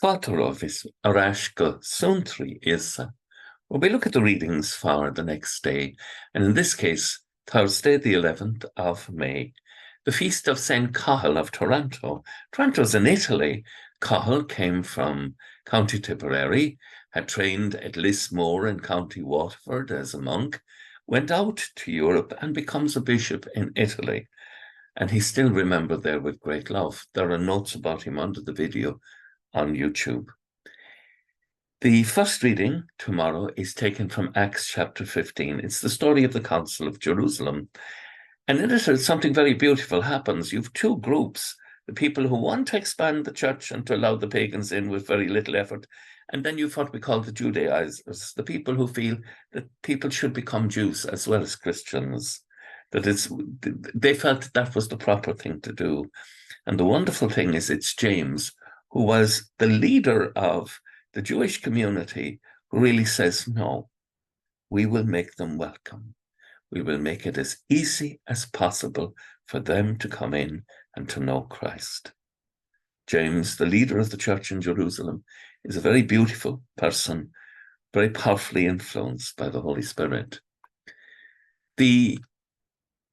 Fátar is Arashka Suantraí Íosa. Well, we look at the readings for the next day, and in this case, Thursday, the 11th of May, the feast of St. Cathal of Taranto. Taranto's in Italy. Cathal came from County Tipperary, had trained at Lismore in County Waterford as a monk, went out to Europe and becomes a bishop in Italy. And he's still remembered there with great love. There are notes about him under the video on YouTube. The first reading tomorrow is taken from Acts chapter 15. It's the story of the Council of Jerusalem. And in it, something very beautiful happens. You have two groups, the people who want to expand the church and to allow the pagans in with very little effort. And then you've what we call the Judaizers, the people who feel that people should become Jews as well as Christians, that they felt that was the proper thing to do. And the wonderful thing is it's James, who was the leader of the Jewish community, who really says, no, we will make them welcome. We will make it as easy as possible for them to come in and to know Christ. James, the leader of the church in Jerusalem, is a very beautiful person, very powerfully influenced by the Holy Spirit. The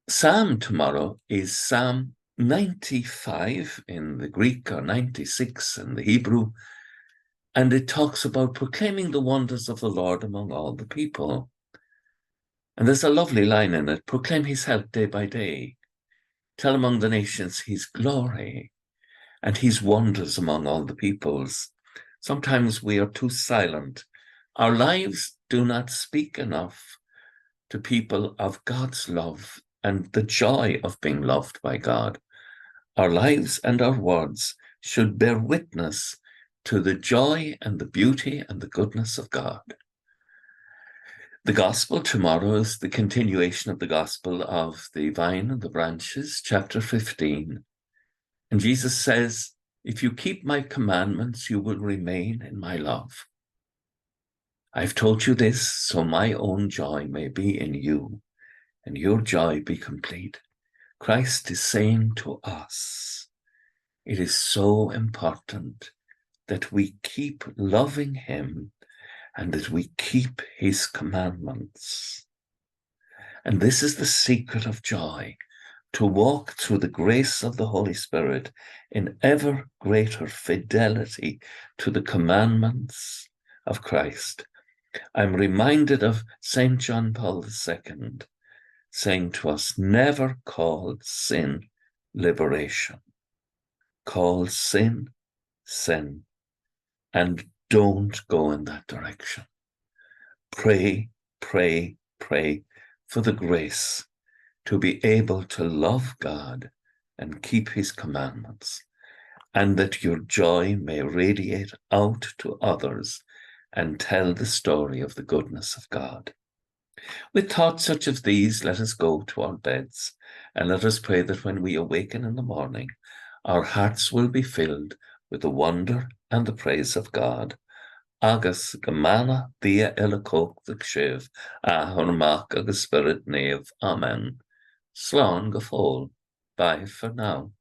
psalm tomorrow is Psalm 95 in the Greek, or 96 in the Hebrew, and it talks about proclaiming the wonders of the Lord among all the people. And there's a lovely line in it: proclaim his help day by day. Tell among the nations his glory and his wonders among all the peoples. Sometimes we are too silent. Our lives do not speak enough to people of God's love and the joy of being loved by God. Our lives and our words should bear witness to the joy and the beauty and the goodness of God. The gospel tomorrow is the continuation of the gospel of the vine and the branches, chapter 15. And Jesus says, if you keep my commandments, you will remain in my love. I've told you this so my own joy may be in you and your joy be complete. Christ is saying to us, it is so important that we keep loving him and that we keep his commandments. And this is the secret of joy, to walk through the grace of the Holy Spirit in ever greater fidelity to the commandments of Christ. I'm reminded of St. John Paul II saying to us, never call sin liberation. Call sin, sin, and don't go in that direction. Pray, pray, pray for the grace to be able to love God and keep his commandments, and that your joy may radiate out to others and tell the story of the goodness of God. With thoughts such as these, let us go to our beds, and let us pray that when we awaken in the morning, our hearts will be filled with the wonder and the praise of God. Agus gemana dia elakok the kshiv, ahormak agus spirit nave. Amen. Slán go fóill. Bye for now.